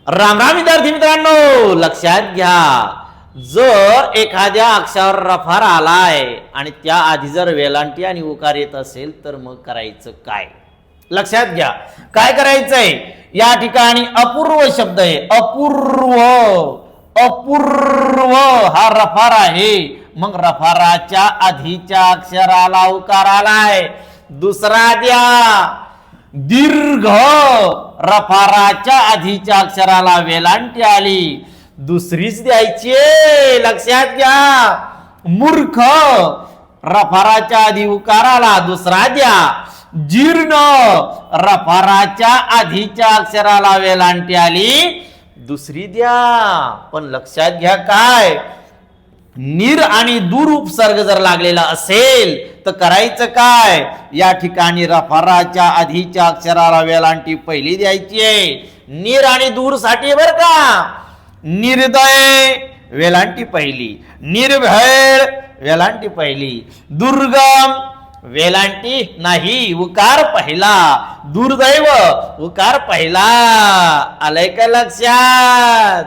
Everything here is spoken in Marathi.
राम राम विद्यार्थी मित्रांनो, लक्षात घ्या, जर एखाद्या अक्षरावर रफार आलाय आणि त्या आधी जर वेलांटी आणि उकार येत असेल तर मग करायचं काय? लक्षात घ्या, काय करायचंय? या ठिकाणी अपूर्व शब्द आहे, अपूर्व अपूर्व हा रफार आहे. मग रफाराच्या आधीच्या अक्षराला उकार आलाय, दुसरा द्या. दीर्घ रफाराच्या आधीच्या अक्षराला वेलांटी आली, दुसरीच द्यायची. लक्षात घ्या. मूर्ख रफाराच्या आधी उकाराला, दुसरा द्या. जीर्ण रफाराच्या आधीच्या अक्षराला वेलांटी आली, दुसरी द्या. पण लक्षात घ्या, काय नीर आणि दूर उपसर्ग जर लागलेला असेल तर करायचं काय? या ठिकाणी रफाराच्या आधीच्या अक्षराला वेलांटी पहिली द्यायची आहे. नीर आणि दूर साठी बर का. निर्दय वेलांटी पहिली, निर्भय वेलांटी पहिली, दुर्गम वेलांटी नाही, उकार पहिला, दुर्दैव उकार पहिला. आलंय का लक्षात?